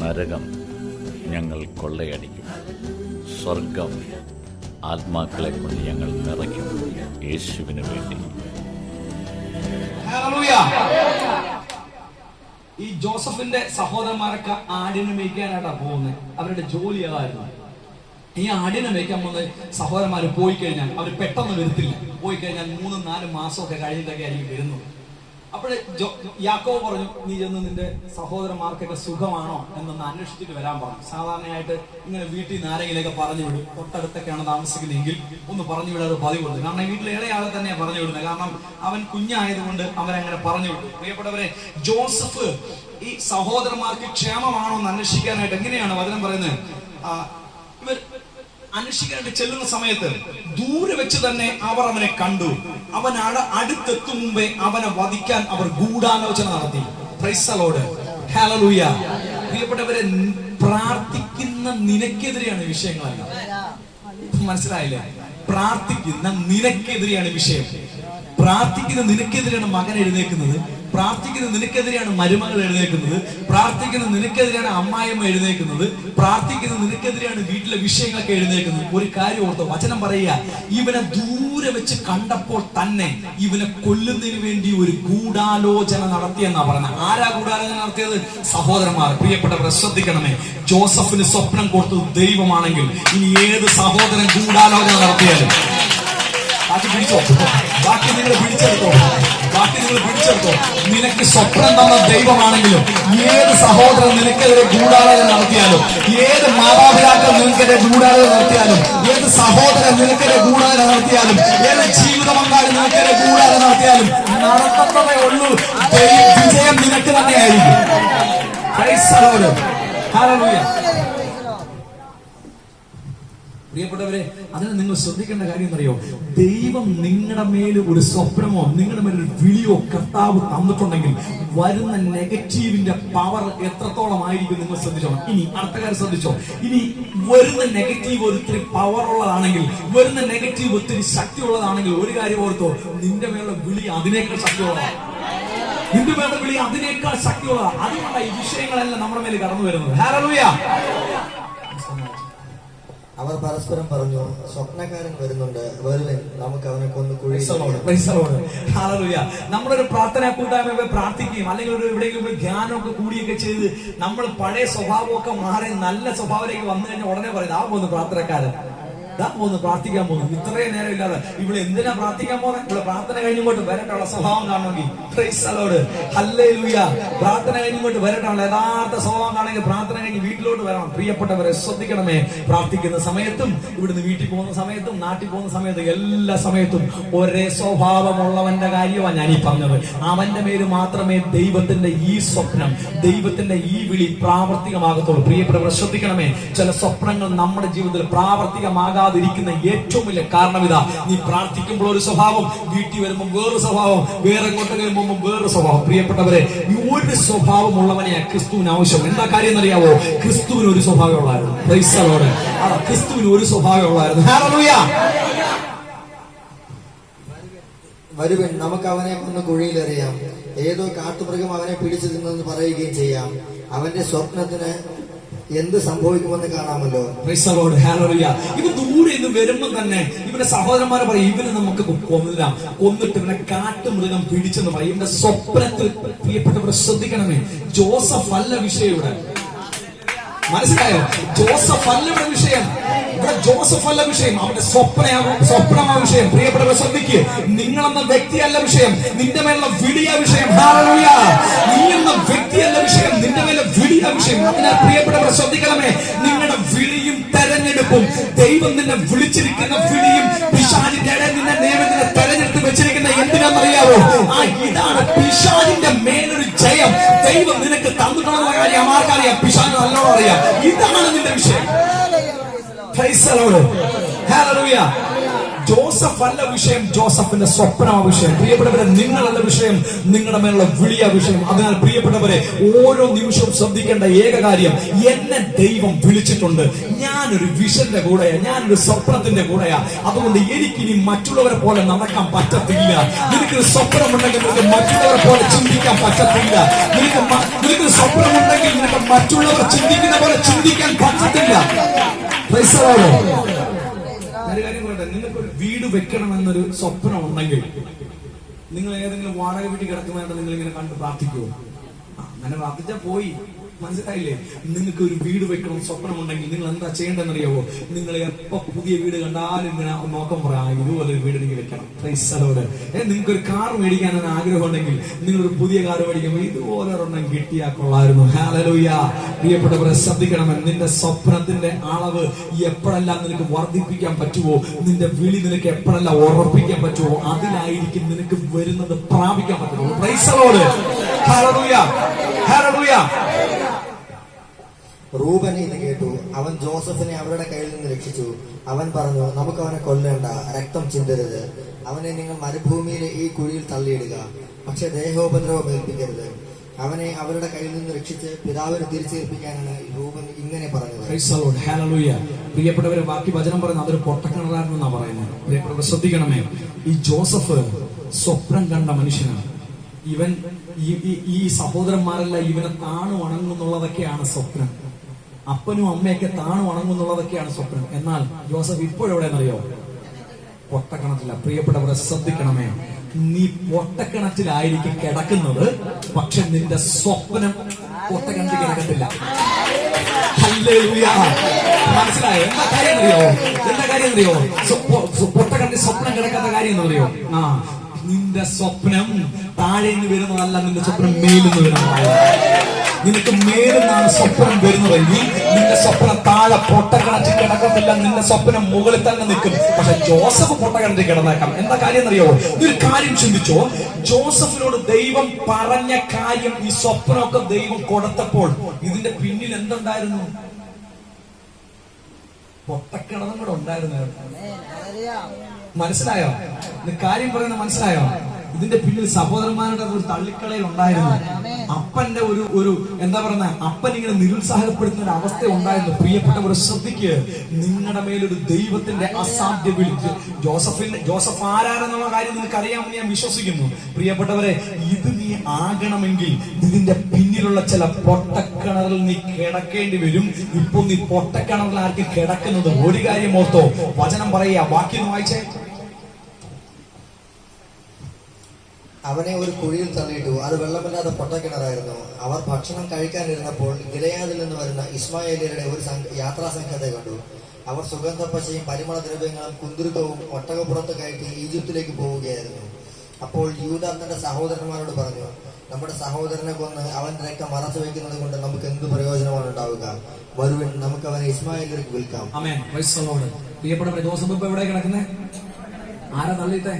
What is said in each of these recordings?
നരകം ഞങ്ങൾ കൊള്ളയടിക്കും, സ്വർഗം ആത്മാക്കളെ കൊണ്ട് ഞങ്ങൾ നിറയ്ക്കും, യേശുവിന് വേണ്ടി. ഈ ജോസഫിന്റെ സഹോദരന്മാരൊക്കെ ആടിനെ മേയ്ക്കാനായിട്ടാണ് പോകുന്നത്. അവരുടെ ജോലി അതായിരുന്നു. ഈ ആടിനെ മേയ്ക്കാൻ പോകുന്ന സഹോദരന്മാര് പോയി കഴിഞ്ഞാൽ അവർ പെട്ടെന്ന് വരത്തില്ല. പോയി കഴിഞ്ഞാൽ 3-4 മാസമൊക്കെ കഴിഞ്ഞിട്ടൊക്കെ ആയിരിക്കും വരുന്നത്. അപ്പോഴേ യാക്കോബ് പറഞ്ഞു, നീ ചെന്ന് നിന്റെ സഹോദരന്മാർക്കൊക്കെ സുഖമാണോ എന്നൊന്ന് അന്വേഷിച്ചിട്ട് വരാൻ പറഞ്ഞു. സാധാരണയായിട്ട് ഇങ്ങനെ വീട്ടിൽ നിന്ന് ആരെങ്കിലൊക്കെ പറഞ്ഞു വിടും. തൊട്ടടുത്തൊക്കെയാണ് താമസിക്കുന്നതെങ്കിൽ ഒന്ന് പറഞ്ഞു വിടാതെ പതിവുണ്ട്. കാരണം വീട്ടിലെ ഇളയാളെ തന്നെയാണ് പറഞ്ഞു വിടുന്നത്. കാരണം അവൻ കുഞ്ഞായതുകൊണ്ട് അവരങ്ങനെ പറഞ്ഞു വിടും. പ്രിയപ്പെട്ടവരെ, ജോസഫ് ഈ സഹോദരന്മാർക്ക് ക്ഷേമമാണോ എന്ന് അന്വേഷിക്കാനായിട്ട് എങ്ങനെയാണ് വചനം പറയുന്നത്? ഇവർ അന്വേഷിക്കാനായിട്ട് ചെല്ലുന്ന സമയത്ത് ദൂരെ വെച്ച് തന്നെ അവർ അവനെ കണ്ടു. അവൻ അടുത്തെത്തും മുമ്പേ അവനെ വധിക്കാൻ അവർ ഗൂഢാലോചന നടത്തി. Price the lord, hallelujah. പ്രിയപ്പെട്ടവരെ, പ്രാർത്ഥിക്കുന്ന നിനക്കെതിരെയാണ് വിഷയങ്ങളെല്ലാം. മനസ്സിലായില്ലേ? പ്രാർത്ഥിക്കുന്ന നിനക്കെതിരെയാണ് വിഷയം. പ്രാർത്ഥിക്കുന്ന നിനക്കെതിരെയാണ് മകൻ എഴുന്നേക്കുന്നത്. പ്രാർത്ഥിക്കുന്ന നിനക്കെതിരെയാണ് മരുമകൾ എഴുന്നേക്കുന്നത്. പ്രാർത്ഥിക്കുന്ന നിനക്കെതിരെയാണ് അമ്മായിയമ്മ എഴുന്നേക്കുന്നത്. പ്രാർത്ഥിക്കുന്ന നിനക്കെതിരെയാണ് വീട്ടിലെ വിഷയങ്ങളൊക്കെ എഴുന്നേക്കുന്നത്. ഒരു കാര്യം ഓർത്തോ, വചനം പറയുക, ഇവനെ ദൂരെ വെച്ച് കണ്ടപ്പോൾ തന്നെ ഇവനെ കൊല്ലുന്നതിന് വേണ്ടി ഒരു ഗൂഢാലോചന നടത്തിയെന്നാ പറഞ്ഞത്. ആരാ ഗൂഢാലോചന നടത്തിയത്? സഹോദരന്മാർ. പ്രിയപ്പെട്ടവരെ, ശ്രദ്ധിക്കണമേ, ജോസഫിന് സ്വപ്നം കൊടുത്തത് ദൈവമാണെങ്കിൽ ഇനി ഏത് സഹോദരൻ ഗൂഢാലോചന നടത്തിയാലും ബാക്കി പിടിച്ചോ, ബാക്കി നിങ്ങൾ പിടിച്ചെടുത്തോ, ബാക്കി നിങ്ങൾ പിടിച്ചെടുത്തോ. നിനക്ക് സ്വപ്നം തന്ന ദൈവമാണെങ്കിലും ഏത് സഹോദരൻ നിനക്കെതിരെ ഗൂഢാലോചന നടത്തിയാലും, ഏത് മാതാപിതാക്കൾ നിനക്കെതിരെ ഗൂഢാലോചന നടത്തിയാലും, ഏത് സഹോദരൻ നിനക്കെതിരെ ഗൂഢാലോചന നടത്തിയാലും, ഏത് ജീവിത പങ്കാളി നിനക്കെതിരെ ഗൂഢാലോചന നടത്തിയാലും നടത്തത്തതേ ഉള്ളൂ. വിജയം നിനക്ക് തന്നെയായിരിക്കും. Price the lord, hallelujah. പ്രിയപ്പെട്ടവരെ, അതിന് നിങ്ങൾ ശ്രദ്ധിക്കേണ്ട കാര്യം എന്നറിയോ? ദൈവം നിങ്ങളുടെ മേൽ ഒരു സ്വപ്നമോ നിങ്ങളുടെ മേൽ ഒരു വിളിയോ കർത്താവ് തന്നിട്ടുണ്ടെങ്കിൽ വരുന്ന നെഗറ്റീവിന്റെ പവർ എത്രത്തോളം ആയിരിക്കും നിങ്ങൾ ശ്രദ്ധിച്ചോണം. ഇനി അടുത്ത കാര്യം ശ്രദ്ധിച്ചോ. ഇനി വരുന്ന നെഗറ്റീവ് ഒത്തിരി പവർ ഉള്ളതാണെങ്കിൽ, വരുന്ന നെഗറ്റീവ് ഒത്തിരി ശക്തി ഉള്ളതാണെങ്കിൽ, ഒരു കാര്യം ഓർത്തോ, നിന്റെ മേലുള്ള വിളി അതിനേക്കാൾ ശക്തിയുള്ളതാണ്. നിന്റെ മേലുള്ള വിളി അതിനേക്കാൾ ശക്തിയുള്ളതാണ്. അതുകൊണ്ടാണ് ഈ വിഷയങ്ങളെല്ലാം നമ്മുടെ മേൽ കടന്നു വരുന്നത്. ഹല്ലേലൂയ. അവർ പരസ്പരം പറഞ്ഞു, സ്വപ്നക്കാരൻ വരുന്നുണ്ട്, വരുവൻ, നമുക്ക് അവനെ കൊന്ന് കുഴി. നമ്മളൊരു പ്രാർത്ഥനാ കൂട്ടായ്മ പ്രാർത്ഥിക്കുകയും അല്ലെങ്കിൽ ഒരു എവിടെയെങ്കിലും ധ്യാനമൊക്കെ കൂടിയൊക്കെ ചെയ്ത് നമ്മൾ പഴയ സ്വഭാവമൊക്കെ മാറി നല്ല സ്വഭാവത്തിലേക്ക് വന്നു കഴിഞ്ഞാൽ ഉടനെ പറയും, ആ പോകുന്നു പ്രാർത്ഥനക്കാരൻ, പോകുന്നു പ്രാർത്ഥിക്കാൻ പോകുന്നു. ഇത്രയും നേരം ഇല്ലാതെ ഇവിടെ എന്തിനാ പ്രാർത്ഥിക്കാൻ പോകുന്നത്? ഇവിടെ പ്രാർത്ഥന കഴിഞ്ഞുകൊണ്ട് വരട്ടുള്ള സ്വഭാവം കാണണമെങ്കിൽ, പ്രൈസ് ദി ലോർഡ്, ഹല്ലേലൂയ. പ്രാർത്ഥന കഴിഞ്ഞുകൊണ്ട് വരട്ടുള്ള യഥാർത്ഥ സ്വഭാവം കാണണമെങ്കിൽ പ്രാർത്ഥന കഴിഞ്ഞ് വീട്ടിലോട്ട് വരണം. പ്രിയപ്പെട്ടവരെ, ശ്രദ്ധിക്കണമേ, പ്രാർത്ഥിക്കുന്ന സമയത്തും ഇവിടുന്ന് വീട്ടിൽ പോകുന്ന സമയത്തും നാട്ടിൽ പോകുന്ന സമയത്തും എല്ലാ സമയത്തും ഒരേ സ്വഭാവമുള്ളവന്റെ കാര്യമാണ് ഞാൻ ഈ പറഞ്ഞത്. അവന്റെ മേല് മാത്രമേ ദൈവത്തിന്റെ ഈ സ്വപ്നം, ദൈവത്തിന്റെ ഈ വിളി പ്രാവർത്തികമാകത്തുള്ളൂ. പ്രിയപ്പെട്ടവരെ, ശ്രദ്ധിക്കണമേ, ചില സ്വപ്നങ്ങൾ നമ്മുടെ ജീവിതത്തിൽ പ്രാവർത്തികമാകാതിരിക്കുന്ന ഏറ്റവും വലിയ കാരണം ഇതാ. നീ പ്രാർത്ഥിക്കുമ്പോൾ ഒരു സ്വഭാവം, വീട്ടിൽ വരുമ്പോൾ വേറൊരു സ്വഭാവം, വേറെ എങ്ങോട്ടെങ്കിലും പോകുമ്പോൾ വേറൊരു സ്വഭാവം. പ്രിയപ്പെട്ടവരെ, ഈ ഒരു സ്വഭാവമുള്ളവനെയാ ക്രിസ്തുവിന് ആവശ്യം. എന്താ കാര്യം എന്നറിയാവോ? ക്രിസ്തുവിന് ഒരു സ്വഭാവം ഉള്ളായിരുന്നു. Price the Lord. ക്രിസ്തുവിന് ഒരു സ്വഭാവം ഉള്ളായിരുന്നു. ഹല്ലേലൂയ. വരുവൻ, നമുക്ക് അവനെ കൊന്ന് കുഴിയിലെറിയാം, ഏതോ കാട്ടുമൃഗം അവനെ പിടിച്ചു തിന്നെന്ന് പറയുകയും ചെയ്യാം, അവന്റെ സ്വപ്നത്തിന് എന്ത് സംഭവിക്കുമെന്ന് കാണാമല്ലോ. ഇവൻ ദൂരെ നിന്ന് വരുമ്പോ തന്നെ ഇവന്റെ സഹോദരന്മാരെ പറയും, ഇവനെ നമുക്ക് കൊന്നിടാം, കൊന്നിട്ട് ഇവനെ കാട്ടുമൃഗം പിടിച്ചെന്ന് പറയും. ഇവന്റെ സ്വപ്നത്തിൽ, പ്രിയപ്പെട്ടവരെ ശ്രദ്ധിക്കണമേ, ജോസഫ് അല്ല വിഷയം ഇവിടെ. മനസ്സിലായോ? ജോസഫ് അല്ല ഇവിടെ വിഷയം. ഇവിടെ ജോസഫ് അല്ല വിഷയം, അവന്റെ സ്വപ്നമാ വിഷയം. പ്രിയപ്പെട്ടവരെ ശ്രദ്ധിക്കുക, നിങ്ങളെന്ന വ്യക്തിയല്ല വിഷയം, നിന്റെ മേലുള്ള വിളിയ വിഷയം. ഹല്ലേലൂയ. നീ എന്ന വ്യക്തിയല്ല വിഷയം, നിന്റെ മേലെ വിളിയ വിഷയം. അതിനാൽ പ്രിയപ്പെട്ടവരെ ശ്രദ്ധിക്കണമേ, നിങ്ങളുടെ വിളിയും തെരഞ്ഞെടുപ്പും, ദൈവം നിന്നെ വിളിച്ചിരിക്കുന്ന വിളിയും പിശാചിന്റെ ഇടയിൽ നിന്നെ ദൈവത്തിനെ തെരഞ്ഞെടുത്ത് വെച്ചിരിക്കുന്ന എന്തിനാണെന്നറിയാവോ? ഇതാണ് പിശാചിന്റെ മേലൊരു ജയം ദൈവം നിനക്ക് തന്നിട്ടുള്ള കാര്യം ആർക്കറിയാം? പിശാചിന് നല്ലോണം അറിയാം. ഇതാണ് നിന്റെ വിഷയം. Price the lord, hallelujah. Joseph അല്ല വിഷയം, ജോസഫിന്റെ സ്വപ്നമാ വിഷയം. പ്രിയപ്പെട്ടവരെ, നിങ്ങളല്ല വിഷയം, നിങ്ങളുടെ മേലുള്ള വിളിയാ വിഷയം. അതിനാൽ പ്രിയപ്പെട്ടവരെ, ഓരോ നിമിഷവും ശ്രദ്ധിക്കേണ്ട ഏക കാര്യം, എന്നെ ദൈവം വിളിച്ചിട്ടുണ്ട്. ഞാനൊരു വിഷന്റെ കൂടെയാ, ഞാനൊരു സ്വപ്നത്തിന്റെ കൂടെയാ. അതുകൊണ്ട് എനിക്കിനി മറ്റുള്ളവരെ പോലെ നടക്കാൻ പറ്റത്തില്ല. നിനക്കൊരു സ്വപ്നമുണ്ടെങ്കിൽ നിനക്ക് മറ്റുള്ളവരെ പോലെ ചിന്തിക്കാൻ പറ്റത്തില്ല. നിനക്ക് സ്വപ്നമുണ്ടെങ്കിൽ നിനക്ക് മറ്റുള്ളവർ ചിന്തിക്കുന്ന പോലെ ചിന്തിക്കാൻ പറ്റത്തില്ല. നിങ്ങൾക്കൊരു വീട് വെക്കണമെന്നൊരു സ്വപ്നം ഉണ്ടെങ്കിൽ നിങ്ങൾ ഏതെങ്കിലും വാടക വീട്ടിൽ കിടക്കുന്നതായിട്ട് നിങ്ങൾ ഇങ്ങനെ കണ്ട് പ്രാർത്ഥിക്കുമോ? അങ്ങനെ പ്രാർത്ഥിച്ചാൽ പോയി, മനസ്സിലായില്ലേ? നിങ്ങൾക്ക് ഒരു വീട് വെക്കണം സ്വപ്നമുണ്ടെങ്കിൽ നിങ്ങൾ എന്താ ചെയ്യേണ്ടതെന്നറിയാവോ? നിങ്ങൾ എപ്പോ പുതിയ വീട് കണ്ടാലും ഇങ്ങനെ നോക്കം പറയാം, ഇതുപോലെ ഒരു വീട് എനിക്ക് വെക്കണം. ക്രൈസ്തലോട് നിങ്ങൾക്കൊരു കാർ മേടിക്കാൻ ആഗ്രഹം ഉണ്ടെങ്കിൽ നിങ്ങളൊരു പുതിയ കാർ മേടിക്കുമ്പോൾ ഇതുപോലെ ഒരെണ്ണം കിട്ടിയാൽ കൊള്ളായിരുന്നു. ഹല്ലേലൂയ. പ്രിയപ്പെട്ടവരെ, ശ്രദ്ധിക്കണം. നിന്റെ സ്വപ്നത്തിന്റെ അളവ് എപ്പോഴെല്ലാം നിനക്ക് വർദ്ധിപ്പിക്കാൻ പറ്റുമോ, നിന്റെ വിളി നിനക്ക് എപ്പോഴെല്ലാം ഉറപ്പിക്കാൻ പറ്റുമോ, അതിലായിരിക്കും നിനക്ക് വരുന്നത് പ്രാപിക്കാൻ പറ്റുമോ. ക്രൈസ്തലോട്. Hallelujah, hallelujah. റൂബൻ ഇത് കേട്ടു. അവൻ ജോസഫിനെ അവരുടെ കയ്യിൽ നിന്ന് രക്ഷിച്ചു. അവൻ പറഞ്ഞു, നമുക്ക് അവനെ കൊല്ലേണ്ട, രക്തം ചിന്തരുത്. അവനെ നിങ്ങൾ മരുഭൂമിയിലെ ഈ കുഴിയിൽ തള്ളിയിടുക, പക്ഷെ ദേഹോപദ്രവം ഏൽപ്പിക്കരുത്. അവനെ അവരുടെ കയ്യിൽ നിന്ന് രക്ഷിച്ച് പിതാവിന് തിരിച്ചേൽപ്പിക്കാനാണ് റൂബൻ ഇങ്ങനെ പറഞ്ഞത്. പ്രിയപ്പെട്ടവരെ, ബാക്കി വചനം പറയുന്നത് അതൊരു പൊട്ടക്കിണറാണെന്നാ പറയുന്നത്. പ്രിയപ്പെട്ടവർ ശ്രദ്ധിക്കണമേ, ഈ ജോസഫ് സ്വപ്നം കണ്ട മനുഷ്യനാണ്. ഇവൻ ഈ സഹോദരന്മാരെല്ലാം ഇവനെ താണു വണങ്ങുന്നുള്ളതൊക്കെയാണ് സ്വപ്നം. അപ്പനും അമ്മയൊക്കെ താണു വണങ്ങുന്നുള്ളതൊക്കെയാണ് സ്വപ്നം. എന്നാൽ ജോസഫ് ഇപ്പോഴെവിടെയെന്നറിയോ? പൊട്ടക്കിണറ്റില്ല. പ്രിയപ്പെട്ടവരെ, ശ്രദ്ധിക്കണമേ, നീ പൊട്ടക്കിണറ്റിലായിരിക്കും കിടക്കുന്നത്, പക്ഷെ നിന്റെ സ്വപ്നം പൊട്ടക്കിണറ്റിൽ കിടക്കത്തില്ല. ഹല്ലേലൂയ. മനസ്സിലായോ? എന്താ കാര്യം അറിയോ? പൊട്ടക്കിണറ്റിൽ സ്വപ്നം കിടക്കാത്ത കാര്യം എന്നറിയോ? നിന്റെ സ്വപ്നം താഴെ നിന്ന് വരുന്നതല്ല, നിന്റെ സ്വപ്നം മേലിന്ന് വരുന്നതാണ്. നിനക്ക് മേലെന്നാണ് സ്വപ്നം വരുന്നതെങ്കിൽ നിന്റെ സ്വപ്നം താഴെ പൊട്ടക്കിണറ്റിൽ കിടക്കത്തില്ല, നിന്റെ സ്വപ്നം മുകളിൽ തന്നെ നിൽക്കും. പക്ഷെ ജോസഫ് പൊട്ടക്കിണറ്റിൽ കിടന്നേക്കാം. എന്താ കാര്യം എന്നറിയോ? ഒരു കാര്യം ചിന്തിച്ചോ. ജോസഫിനോട് ദൈവം പറഞ്ഞ കാര്യം, ഈ സ്വപ്നമൊക്കെ ദൈവം കൊടുത്തപ്പോൾ ഇതിന്റെ പിന്നിൽ എന്തുണ്ടായിരുന്നു? പൊട്ടക്കിണറും കൂടെ ഉണ്ടായിരുന്നു. മനസ്സിലായോ? കാര്യം പറയുന്നത് മനസ്സിലായോ? ഇതിന്റെ പിന്നിൽ സഹോദരന്മാരുടെ ഒരു തള്ളിക്കളയിൽ ഉണ്ടായിരുന്നു. അപ്പന്റെ ഒരു എന്താ പറയുന്ന, അപ്പൻ ഇങ്ങനെ നിരുത്സാഹപ്പെടുത്തുന്ന ഒരു അവസ്ഥ ഉണ്ടായിരുന്നു. പ്രിയപ്പെട്ടവർ ശ്രദ്ധിക്കുക, നിങ്ങളുടെ മേലൊരു ദൈവത്തിന്റെ അസാധ്യ വിളിച്ച് ജോസഫ് ആരാരെന്നുള്ള കാര്യം നിങ്ങൾക്ക് അറിയാമെന്ന് ഞാൻ വിശ്വസിക്കുന്നു. പ്രിയപ്പെട്ടവരെ, ഇത് നീ ആകണമെങ്കിൽ ഇതിന്റെ പിന്നിലുള്ള ചില പൊട്ടക്കിണറിൽ നീ കിടക്കേണ്ടി വരും. ഇപ്പൊ നീ പൊട്ടക്കിണറിലാർക്ക് കിടക്കുന്നത്? ഒരു കാര്യം ഓർത്തോ, വചനം പറയുക, വാക്യം വായിച്ചേ. അവനെ ഒരു കുഴിയിൽ തള്ളിയിട്ടു. അത് വെള്ളമില്ലാതെ പൊട്ടക്കിണറായിരുന്നു. അവർ ഭക്ഷണം കഴിക്കാനിരുന്നപ്പോൾ ഗിലെയാദിൽ നിന്ന് വരുന്ന ഇസ്മായേലിയരുടെ ഒരു യാത്രാ സംഘത്തെ കണ്ടു. അവർ സുഗന്ധപ്പശയും പരിമളദ്രവ്യങ്ങളും കുന്തുരുക്കവും ഒട്ടകപ്പുറത്ത് കയറ്റി ഈജിപ്തിലേക്ക് പോവുകയായിരുന്നു. അപ്പോൾ യൂദ തന്റെ സഹോദരന്മാരോട് പറഞ്ഞു, നമ്മുടെ സഹോദരനെ കൊന്ന് അവന്റെ രക്തം മറച്ചു വയ്ക്കുന്നത് കൊണ്ട് നമുക്ക് എന്ത് പ്രയോജനമാണ് ഉണ്ടാവുക? വരുവിൻ, നമുക്ക് അവനെ ഇസ്മായേലിലേക്ക് വിൽക്കാം. പ്രിയപ്പെട്ടവരെ, ജോസഫ് ഇപ്പൊ എവിടെ കിടക്കുന്നേ? ആരാ തള്ളിയിട്ടേ?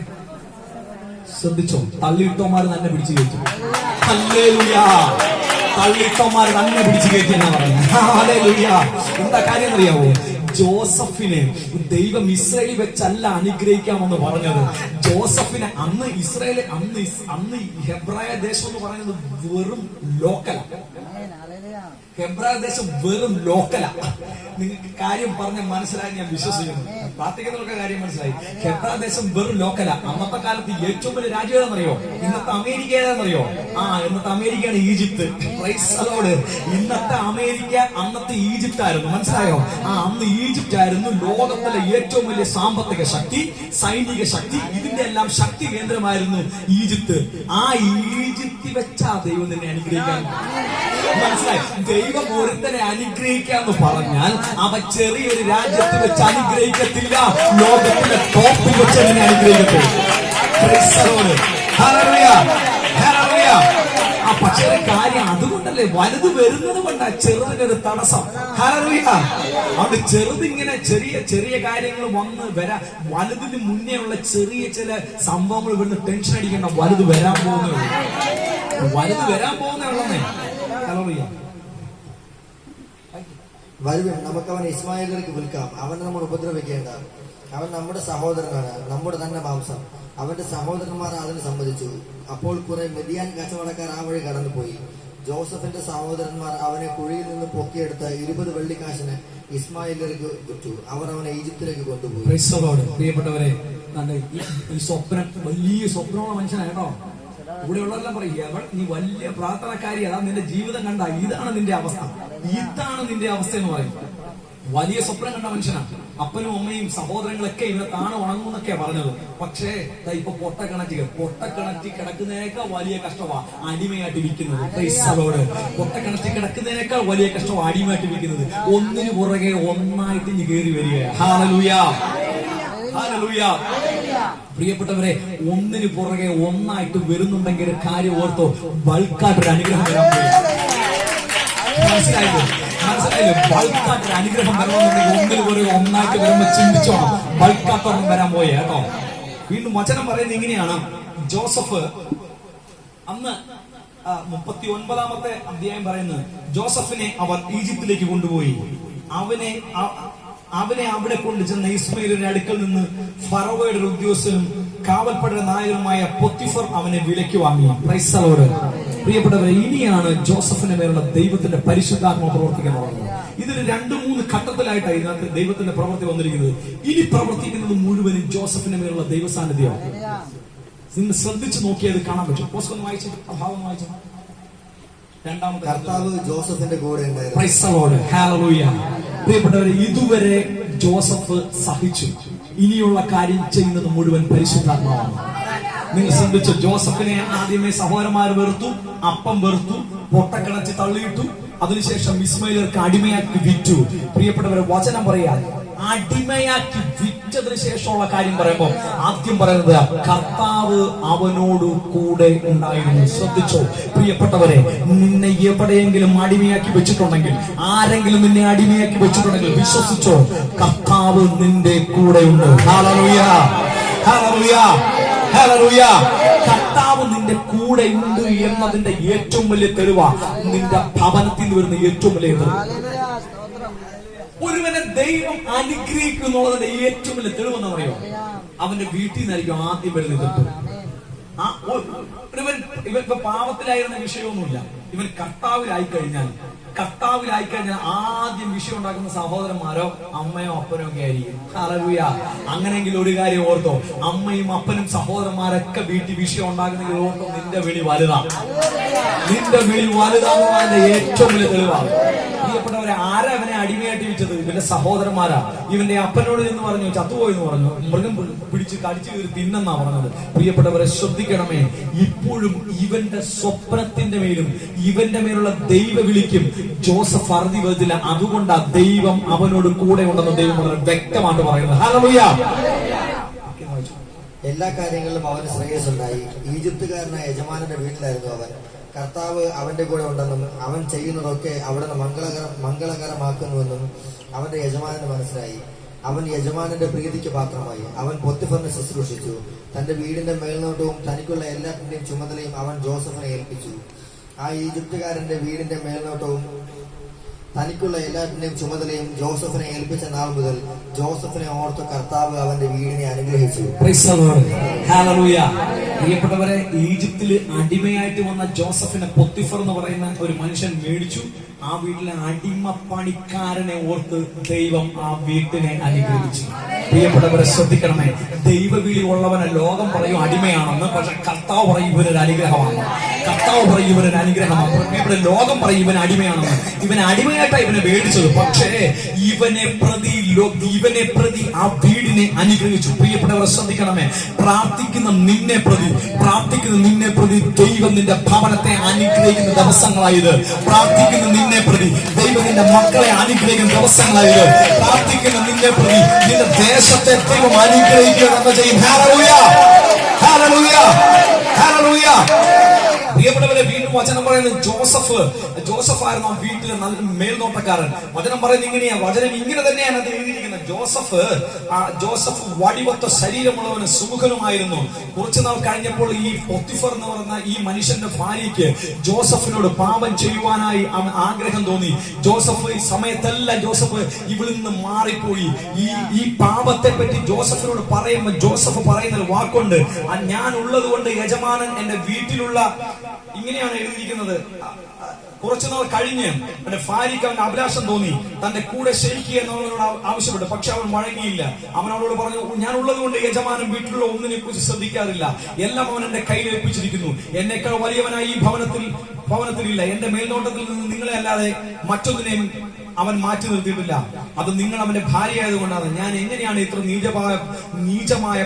ശ്രദ്ധിച്ചോ, തള്ളിയിട്ടോമാർ തന്നെ പിടിച്ചു കയറ്റും. ഹല്ലേലൂയ. തള്ളിയിട്ടോമാർ തന്നെ പിടിച്ചു കയറ്റി എന്നാ പറയുന്നത്. ഹല്ലേലൂയ. എന്താ കാര്യം അറിയാവോ? ജോസഫിനെ ദൈവം ഇസ്രായേലിൽ വെച്ചല്ല അനുഗ്രഹിക്കാമെന്ന് പറഞ്ഞത്. ജോസഫിനെ അന്ന് ഹെബ്രായ ദേശം എന്ന് പറയുന്നത് വെറും ലോക്കല. ഹെബ്രായ ദേശം വെറും ലോക്കല. നിങ്ങൾക്ക് കാര്യം പറഞ്ഞ മനസ്സിലായി ഞാൻ വിശ്വസിക്കുന്നു. പ്രാർത്ഥിക്കുന്നവർക്ക് കാര്യം മനസ്സിലായി. ഹെബ്രായ ദേശം വെറും ലോക്കല. അന്നത്തെ കാലത്ത് ഏറ്റവും വലിയ രാജ്യം ഏതാണെന്നറിയോ? ഇന്നത്തെ അമേരിക്ക ഏതാണെന്നറിയോ? ഇന്നത്തെ അമേരിക്കയാണ് ഈജിപ്ത്. Price the Lord. ഇന്നത്തെ അമേരിക്ക അന്നത്തെ ഈജിപ്ത് ആയിരുന്നു. മനസ്സിലായോ? അന്ന് ഈജിപ്റ്റ് ആയിരുന്നു ലോകത്തിലെ ഏറ്റവും വലിയ സാമ്പത്തിക ശക്തി, സൈനിക ശക്തി, ഇതിന്റെ എല്ലാം ശക്തി കേന്ദ്രമായിരുന്നു ഈജിപ്ത്. ആ ഈജിപ്തിൽ വെച്ചാ ദൈവം നിന്നെ അനുഗ്രഹിക്കാൻ. മനസ്സിലായി? ദൈവം ഒരുത്തനെ അനുഗ്രഹിക്കാന്ന് പറഞ്ഞാൽ അവ ചെറിയൊരു രാജ്യത്ത് വെച്ച് അനുഗ്രഹിക്കത്തില്ല, ലോകത്തിലെ ടോപ്പിൽ വെച്ച് എന്നെ അനുഗ്രഹിക്കത്തില്ല. പക്ഷേ കാര്യം അതുകൊണ്ടല്ലേ, വലുത് വരുന്നത് കൊണ്ടാ ചെറുതിനൊരു തടസ്സം. അവിടെ ചെറുതിങ്ങനെ ചെറിയ ചെറിയ കാര്യങ്ങൾ വന്ന് വരാ. വലുതിന് മുന്നേ ഉള്ള ചെറിയ ചില സംഭവങ്ങൾ ഇവിടുന്ന് ടെൻഷൻ അടിക്കണ്ട. വലുത് വരാൻ പോകുന്നേ ഉള്ളന്നേ. വരുവിൻ, നമുക്ക് അവനെ ഇസ്മായേലിലേക്ക് വിൽക്കാം, അവനെ നമ്മൾ ഉപദ്രവിക്കേണ്ട, അവൻ നമ്മുടെ സഹോദരനാണ്, നമ്മുടെ തന്നെ മാംസം. അവന്റെ സഹോദരന്മാർ അതിന് സമ്മതിച്ചു. അപ്പോൾ കുറെ മിദ്യാൻ കച്ചവടക്കാർ ആ വഴി കടന്നുപോയി. ജോസഫിന്റെ സഹോദരന്മാർ അവനെ കുഴിയിൽ നിന്ന് പൊക്കിയെടുത്ത് 20 വെള്ളിക്കാശിന് ഇസ്മായേലിലേക്ക് വിറ്റു. അവർ അവനെ ഈജിപ്തിലേക്ക് കൊണ്ടുപോയി. പ്രിയപ്പെട്ടവരെ, ഈ സ്വപ്നം വലിയ സ്വപ്നമുള്ള മനുഷ്യനായിട്ടോ. ഇവിടെയുള്ളതെല്ലാം പറയുക, നീ വലിയ പ്രാർത്ഥനക്കാരി, അതാ നിന്റെ ജീവിതം കണ്ട, ഇതാണ് നിന്റെ അവസ്ഥ, ഇതാണ് നിന്റെ അവസ്ഥ എന്ന് പറയും. വലിയ സ്വപ്നം കണ്ട മനുഷ്യനാണ്. അപ്പനും അമ്മയും സഹോദരങ്ങളൊക്കെ ഇവിടെ താണ ഉണങ്ങുന്നൊക്കെയാ പറഞ്ഞത്. പക്ഷേ ഇപ്പൊ പൊട്ടക്കിണറ്റി കിടക്കുന്നതിനേക്കാൾ വലിയ കഷ്ടമാ അടിമയായിട്ട് വിൽക്കുന്നത്. പൊട്ടക്കിണറ്റി കിടക്കുന്നതിനേക്കാൾ വലിയ കഷ്ടമാ അടിമയായിട്ട് വിൽക്കുന്നത്. ഒന്നിനു പുറകെ ഒന്നായിട്ട് ഇനി കയറി വരിക. Hallelujah, hallelujah. പ്രിയപ്പെട്ടവരെ, ഒന്നിനു പുറകെ ഒന്നായിട്ട് വരുന്നുണ്ടെങ്കിൽ കാര്യം ഓർത്തോ, ബൾക്കായിട്ടൊരു അനുഗ്രഹം വരാൻ പോയി. മനസ്സിലായില്ലേ? ബൾക്കാത്തൊരു അനുഗ്രഹം വരണമെന്നുണ്ടെങ്കിൽ ഒന്നിനു പുറകെ ഒന്നായിട്ട് വരുമ്പോ ചിന്തിച്ചോ, ബൾക്കാത്തൊന്നും വരാൻ പോയി കേട്ടോ. വീണ്ടും വചനം പറയുന്നത് ഇങ്ങനെയാണ്. ജോസഫ് അന്ന് 39-ാമത്തെ അധ്യായം പറയുന്നത്, ജോസഫിനെ അവർ ഈജിപ്തിലേക്ക് കൊണ്ടുപോയി. അവനെ അവിടെ കൊണ്ടുചെന്ന ഇസ്മായേലിന്റെ അടുക്കൽ നിന്ന് ഫറവോയുടെ ഒരു ഉദ്യോഗസ്ഥനും കാവൽപ്പട നായകനുമായ പൊത്തിഫർ അവനെ വിലയ്ക്ക് വാങ്ങി. Price the Lord. പ്രിയപ്പെട്ടവരെ, ഇനിയാണ് ജോസഫിന്റെ മേലുള്ള ദൈവത്തിന്റെ പരിശുദ്ധാത്മ പ്രവർത്തിക്കാൻ തുടങ്ങുന്നത്. ഇതിന് 2-3 ഘട്ടത്തിലായിട്ടാണ് ഇതിനകത്ത് ദൈവത്തിന്റെ പ്രവൃത്തി വന്നിരിക്കുന്നത്. ഇനി പ്രവർത്തിക്കുന്നത് മുഴുവനും ജോസഫിന്റെ മേലുള്ള ദൈവസാന്നിധ്യമാണ്. നിങ്ങൾ ശ്രദ്ധിച്ചു നോക്കിയത് കാണാൻ പറ്റും. പോസ്റ്റ് വായിച്ചു, അഭാവം വായിച്ചു. കർത്താവ് ജോസഫിന്റെ കൂടെ ഉണ്ടായിരുന്നു. Price the lord, hallelujah. പ്രിയപ്പെട്ടവരെ, ഇതുവരെ ജോസഫ് സഹിച്ചു. ഇനിയുള്ള കാര്യം ചെയ്യുന്നത് മുഴുവൻ പരിശുദ്ധാത്മാവാണ്. നിങ്ങൾ ശ്രദ്ധിച്ചു, ജോസഫിനെ ആദ്യമേ സഹോദരന്മാർ വെറുത്തു, അപ്പം വെറുത്തു, പൊട്ടക്കിണച്ച് തള്ളിയിട്ടു. അതിനുശേഷം ഇസ്മായേലിയർക്ക് അടിമയാക്കി വിറ്റു. പ്രിയപ്പെട്ടവരെ, വചനം പറയാ, അടിമയാക്കി വിറ്റതിന് ശേഷമുള്ള കാര്യം പറയുമ്പോൾ ആദ്യം പറയുന്നത് കർത്താവ് അവനോട് കൂടെ ഉണ്ടായിരുന്നു. ശ്രദ്ധിച്ചോ പ്രിയപ്പെട്ടവരെ, നിന്നെ എവിടെയെങ്കിലും അടിമയാക്കി വെച്ചിട്ടുണ്ടെങ്കിൽ, ആരെങ്കിലും നിന്നെ അടിമയാക്കി വെച്ചിട്ടുണ്ടെങ്കിൽ വിശ്വസിച്ചോ, കർത്താവ് നിന്റെ കൂടെ ഉണ്ട്. Hallelujah, hallelujah, hallelujah. കർത്താവ് നിന്റെ കൂടെ ഉണ്ട് എന്നതിന്റെ ഏറ്റവും വലിയ തെളിവാ നിന്റെ ഭവനത്തിൽ വരുന്ന ഏറ്റവും വലിയ തെളിവ്. ഒരുവനെ ദൈവം അനുഗ്രഹിക്കും എന്നുള്ളതിന്റെ ഏറ്റവും വലിയ തെളിവെന്ന് പറയുമോ, അവന്റെ വീട്ടിൽ നിന്നായിരിക്കും ആദ്യം വരുന്നത്. ഇവൻ ഇപ്പൊ പാവത്തിലായിരുന്ന വിഷയമൊന്നുമില്ല. ഇവൻ കർത്താവിലായി കഴിഞ്ഞാൽ ആദ്യം വിഷയം ഉണ്ടാക്കുന്ന സഹോദരന്മാരോ അമ്മയോ അപ്പനോ ഒക്കെ ആയിരിക്കും. ഹല്ലേലൂയ. അങ്ങനെയെങ്കിൽ ഒരു കാര്യം ഓർത്തോ, അമ്മയും അപ്പനും സഹോദരന്മാരൊക്കെ വീട്ടിൽ വിഷയം ഉണ്ടാക്കുന്നെങ്കിൽ ഓർത്തോ, നിന്റെ വിളി വലുതാണ്. നിന്റെ വിളി വലുതാണെന്നതിന്റെ ഏറ്റവും വലിയ തെളിവാണ്. പ്രിയപ്പെട്ടവരെ, ആരാ അവനെ അടിമയായിട്ട് വിറ്റത്? ഇവന്റെ സഹോദരന്മാരാ. ഇവന്റെ അപ്പനോട് എന്ന് പറഞ്ഞു, ചത്തുപോയെന്ന് പറഞ്ഞു, മൃഗം പിടിച്ച് കടിച്ചു കയറി തിന്നെന്നാ പറഞ്ഞത്. പ്രിയപ്പെട്ടവരെ, ശ്രദ്ധിക്കണമേ, ഇപ്പോഴും ഇവന്റെ സ്വപ്നത്തിന്റെ മേലും ഇവന്റെ മേലുള്ള ദൈവവിളിക്കും ജോസഫ് അറുതി വന്നില്ല. അതുകൊണ്ടാ ദൈവം അവനോട് കൂടെ ഉണ്ടെന്ന് ദൈവം വളരെ വ്യക്തമായിട്ട് പറയുന്നത്. ഹല്ലേലൂയ. എല്ലാ കാര്യങ്ങളിലും അവന് ശ്രേയസ്സുണ്ടായി. ഈജിപ്തുകാരനായ യജമാനന്റെ വീട്ടിലായിരുന്നു അവൻ. കർത്താവ് അവന്റെ കൂടെ ഉണ്ടെന്നും അവൻ ചെയ്യുന്നതൊക്കെ അവിടുന്ന് മംഗളകരമാക്കുന്നുവെന്നും അവന്റെ യജമാനന് മനസ്സിലായി. അവൻ യജമാനന്റെ പ്രീതിക്ക് പാത്രമായി. അവൻ പൊത്തിഫറിനെ ശുശ്രൂഷിച്ചു. തന്റെ വീടിന്റെ മേൽനോട്ടവും തനിക്കുള്ള എല്ലാത്തിന്റെയും ചുമതലയും അവൻ ജോസഫിനെ ഏൽപ്പിച്ചു. ആ ഈജിപ്തുകാരന്റെ വീടിന്റെ മേൽനോട്ടവും തനിക്കുള്ള എല്ലാത്തിന്റെയും ചുമതലയും ജോസഫിനെ ഏൽപ്പിച്ച നാൾ മുതൽ ജോസഫിനെ ഓർത്ത് കർത്താവ് അവന്റെ വീടിനെ അനുഗ്രഹിച്ചു. ഹല്ലേലൂയ. പ്രിയപ്പെട്ടവരെ, ഈജിപ്തില് അടിമയായിട്ട് വന്ന ജോസഫിനെ പൊത്തിഫർ എന്ന് പറയുന്ന ഒരു മനുഷ്യൻ മേടിച്ചു. ആ വീട്ടിലെ അടിമ പണിക്കാരനെ ഓർത്ത് ദൈവം ആ വീട്ടിനെ അനുഗ്രഹിച്ചു. പ്രിയപ്പെട്ടവരെ, ശ്രദ്ധിക്കണമേ, ദൈവവിളി ഉള്ളവനെ ലോകം പറയും അടിമയാണെന്ന്, പക്ഷെ കർത്താവ് പറയും ഇവനൊരു അനുഗ്രഹമാണ്. കർത്താവ് പറയും ഇവനൊരു അനുഗ്രഹമാണ്. ഇവിടെ ലോകം പറയും ഇവൻ അടിമയാണെന്ന്. ഇവൻ അടിമയായിട്ടാണ് ഇവനെ മേടിച്ചത്, പക്ഷേ ഇവനെ പ്രതി ആ വീടിനെ അനുഗ്രഹിച്ചു. പ്രിയപ്പെട്ടവരെ, ശ്രദ്ധിക്കണമേ, പ്രാർത്ഥിക്കുന്ന നിന്നെ പ്രതി ദൈവം നിന്റെ ഭവനത്തെ അനുഗ്രഹിക്കുന്ന ദിവസങ്ങളായത്. പ്രാർത്ഥിക്കുന്ന നിന്നെ പ്രതി ദൈവം നിന്റെ മക്കളെ അനുഗ്രഹിക്കുന്ന ദിവസങ്ങളായത്. പ്രാർത്ഥിക്കുന്ന നിന്നെ പ്രതി നിന്റെ ദേശത്തെ ദൈവം അനുഗ്രഹിക്കുക ചെയ്യും. Hallelujah, hallelujah, hallelujah. പ്രിയപ്പെട്ടവരെ, പിന്നീട് വചനം പറയുന്നത് ജോസഫ് ആയിരുന്നു ആ വീട്ടിലെ നല്ല മേൽനോട്ടക്കാരൻ. വചനം പറയുന്നത് ഇങ്ങനെയാ, വചനം ഇങ്ങനെ തന്നെയാണ് അത് എഴുതിയിരിക്കുന്നത്. ജോസഫ് വടിവത്ത ശരീരമുള്ളവന് സുമുഖനുമായിരുന്നു. കുറച്ചുനാൾ കഴിഞ്ഞപ്പോൾ ഈ പൊത്തിഫർ എന്ന് പറയുന്ന ഈ മനുഷ്യന്റെ ഭാര്യയ്ക്ക് ജോസഫിനോട് പാപം ചെയ്യുവാനായി അവൻ ആഗ്രഹം തോന്നി. ജോസഫ് ഈ സമയത്തെല്ലാം ജോസഫ് ഇവിടെ നിന്ന് മാറിപ്പോയി. ഈ പാപത്തെ പറ്റി ജോസഫിനോട് പറയുമ്പോൾ ജോസഫ് പറയുന്ന ഒരു വാക്കുണ്ട്, ഞാൻ ഉള്ളത് കൊണ്ട് യജമാനൻ എന്റെ വീട്ടിലുള്ള, ഇങ്ങനെയാണ് എഴുതിയിരിക്കുന്നത്. കുറച്ചുനാൾ കഴിഞ്ഞ് അവന്റെ ഭാര്യയ്ക്ക് അവൻ അഭിലാഷം തോന്നി, തന്റെ കൂടെ ശയിക്കുക എന്നവനോട് ആവശ്യപ്പെട്ടു. പക്ഷെ അവൻ വഴങ്ങിയില്ല. അവൻ അവനോട് പറഞ്ഞു, ഞാൻ ഉള്ളത് കൊണ്ട് യജമാനൻ വീട്ടിലുള്ള ഒന്നിനെ കുറിച്ച് ശ്രദ്ധിക്കാറില്ല, എല്ലാം അവൻ എന്റെ കയ്യിൽ ഏൽപ്പിച്ചിരിക്കുന്നു. എന്നേക്കാൾ വലിയവനായി ഈ ഭവനത്തിലില്ല. എന്റെ മേൽനോട്ടത്തിൽ നിന്ന് നിങ്ങളെ അല്ലാതെ മറ്റൊന്നിനെയും അവൻ മാറ്റി നിർത്തിയിട്ടില്ല. അത് നിങ്ങൾ അവന്റെ ഭാര്യ ആയതുകൊണ്ടാണ്. ഞാൻ എങ്ങനെയാണ് ഇത്ര നീചമായ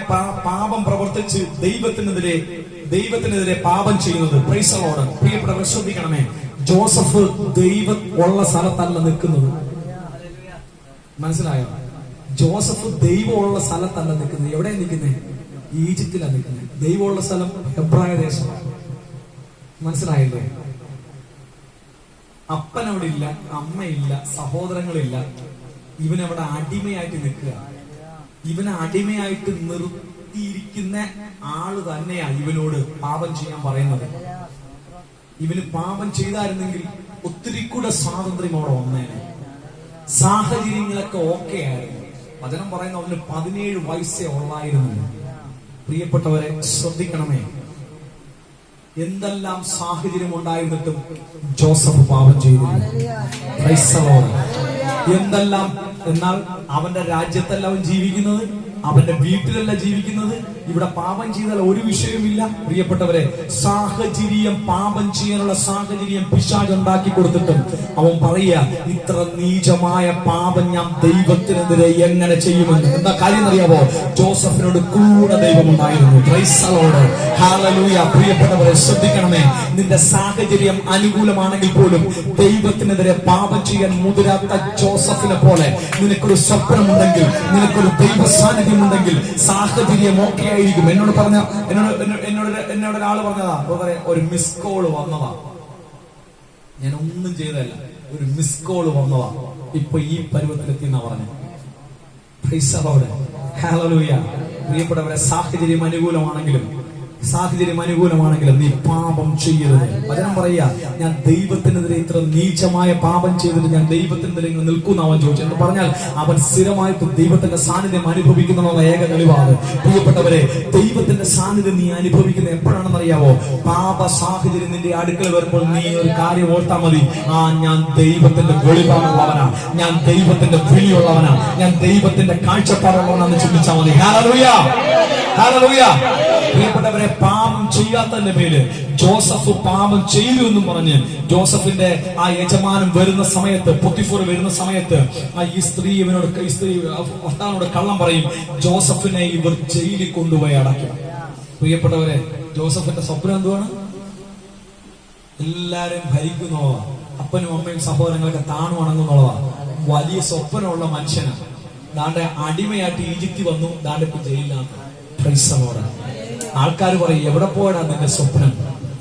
പാപം പ്രവർത്തിച്ച് ദൈവത്തിനെതിരെ പാപം ചെയ്യുന്നത്? Price the Lord. പ്രിയപ്പെട്ടവരെ ശ്രദ്ധിക്കണമേ, ജോസഫ് ദൈവം ഉള്ള സ്ഥലത്തല്ല നിൽക്കുന്നത്. മനസ്സിലായോ? ജോസഫ് ദൈവമുള്ള സ്ഥലത്തല്ല നിൽക്കുന്നത്. എവിടെയാ നിൽക്കുന്നത്? ഈജിപ്തിലാണ് നിൽക്കുന്നത്. ദൈവമുള്ള സ്ഥലം ഹെബ്രായ ദേശം. മനസ്സിലായില്ലേ? അപ്പനവിടെ ഇല്ല, അമ്മയില്ല, സഹോദരങ്ങളില്ല. ഇവനവിടെ അടിമയായിട്ട് നിൽക്കുക. ഇവനെ അടിമയായിട്ട് നിർത്തിയിരിക്കുന്ന ആള് തന്നെയാ ഇവനോട് പാപം ചെയ്യാൻ പറയുന്നത്. ഇവന് പാപം ചെയ്തായിരുന്നെങ്കിൽ ഒത്തിരി കൂടെ സ്വാതന്ത്ര്യം അവിടെ വന്നേനെ. സാഹചര്യങ്ങളൊക്കെ ഓക്കെ ആയിരുന്നു. വചനം പറയുന്ന അവന് 17 വയസ്സേ ഉള്ളായിരുന്നു. പ്രിയപ്പെട്ടവരെ ശ്രദ്ധിക്കണമേ, എന്തെല്ലാം സാഹചര്യം ഉണ്ടായിരുന്നിട്ടും ജോസഫ് പാപം ചെയ്തില്ല. Price the Lord. എന്തെല്ലാം, എന്നാൽ അവന്റെ രാജ്യത്തല്ല അവൻ ജീവിക്കുന്നത്, അവന്റെ വീട്ടിലല്ല ജീവിക്കുന്നത്. ഇവിടെ പാപം ചെയ്താൽ ഒരു വിഷയമില്ല. പ്രിയപ്പെട്ടവരെ, സാഹചര്യം, പാപം ചെയ്യാനുള്ള സാഹചര്യം പിശാച് ഉണ്ടാക്കി കൊടുത്തിട്ടും അവൻ പറയുക, ഇത്ര നീചമായ പാപം ഞാൻ ദൈവത്തിനെതിരെ എങ്ങനെ ചെയ്യുമെന്ന്. എന്താ കാര്യം അറിയാമോ? ജോസഫിനോട് കൂടെ ദൈവമുണ്ടായിരുന്നു. Praise the lord. ഹല്ലേലൂയ. പ്രിയപ്പെട്ടവരെ ശ്രദ്ധിക്കണമേ, നിന്റെ സാഹചര്യം അനുകൂലമാണെങ്കിൽ പോലും ദൈവത്തിനെതിരെ പാപം ചെയ്യാൻ മുതിരാത്ത ജോസഫിനെ പോലെ നിനക്കൊരു സ്വപ്നമുണ്ടെങ്കിൽ, നിനക്കൊരു ദൈവ സാന്നിധ്യം ഉണ്ടെങ്കിൽ സാഹചര്യം ഓക്കെ ആയിരിക്കും. എന്നോട് ഒരാള് പറഞ്ഞതാ, ഒരു മിസ് കോള് വന്നതാ, ഞാൻ ഒന്നും ചെയ്തല്ല, ഒരു മിസ് കോള് വന്നതാ, ഇപ്പൊ ഈ പരുവത്തിലെത്തി എന്നാ പറഞ്ഞു. Price the lord. ഹല്ലേലൂയ. പ്രിയപ്പെട്ടവരെ, സാഹചര്യം അനുകൂലമാണെങ്കിലും നീ പാപം ചെയ്യരുത്. വചനം പറയാ, ഞാൻ ദൈവത്തിനെതിരെ ഇത്ര നീചമായ പാപം ചെയ്തിട്ട് ഞാൻ ദൈവത്തിനെതിരെ നിൽക്കുന്ന അവൻ ചോദിച്ചു. എന്ന് പറഞ്ഞാൽ അവൻ സ്ഥിരമായിട്ട് ദൈവത്തിന്റെ സാന്നിധ്യം അനുഭവിക്കുന്നുള്ള ഏക തെളിവാണ്. പ്രിയപ്പെട്ടവരെ, ദൈവത്തിന്റെ സാന്നിധ്യം നീ അനുഭവിക്കുന്നത് എപ്പോഴാണെന്നറിയാവോ? പാപ സാഹചര്യം നിന്റെ അടുക്കൽ വരുമ്പോൾ നീ ഒരു കാര്യം ഓർത്താ മതി, ഞാൻ ദൈവത്തിന്റെ വെളിപാടുള്ളവനാ, ഞാൻ ദൈവത്തിന്റെ വിളിയുള്ളവനാ, ഞാൻ ദൈവത്തിന്റെ കാഴ്ചപ്പാടുള്ളവനാന്ന് ചിന്തിച്ചാൽ മതി. Hallelujah, hallelujah. പ്രിയപ്പെട്ടവരെ, പാപം ചെയ്യാത്തതിന്റെ പേര് ജോസഫ് പാപം ചെയ്തു എന്നും പറഞ്ഞ് ജോസഫിന്റെ ആ യജമാനൻ വരുന്ന സമയത്ത്, പൊത്തിഫർ വരുന്ന സമയത്ത് ഈ സ്ത്രീ ഭർത്താവിനോട് കള്ളം പറയും. ജോസഫിനെ ഇവർ ജയിലിൽ കൊണ്ടുപോയി അടയ്ക്കും. പ്രിയപ്പെട്ടവരെ, ജോസഫിന്റെ സ്വപ്നം എന്തുവാണ്? എല്ലാരും ഭരിക്കുന്നതാ, അപ്പനും അമ്മയും സഹോദരങ്ങളൊക്കെ താണു വണങ്ങുന്നുള്ളതാ. വലിയ സ്വപ്നമുള്ള മനുഷ്യനാണ്. ദാണ്ടെ അടിമയായിട്ട് ഈജിപ്തിൽ വന്നു, ദാണ്ടെ ഇപ്പൊ ജയിലിലാണ്. Price the Lord. ആൾക്കാർ പറയും, എവിടെ പോയടാ നിന്റെ സ്വപ്നം,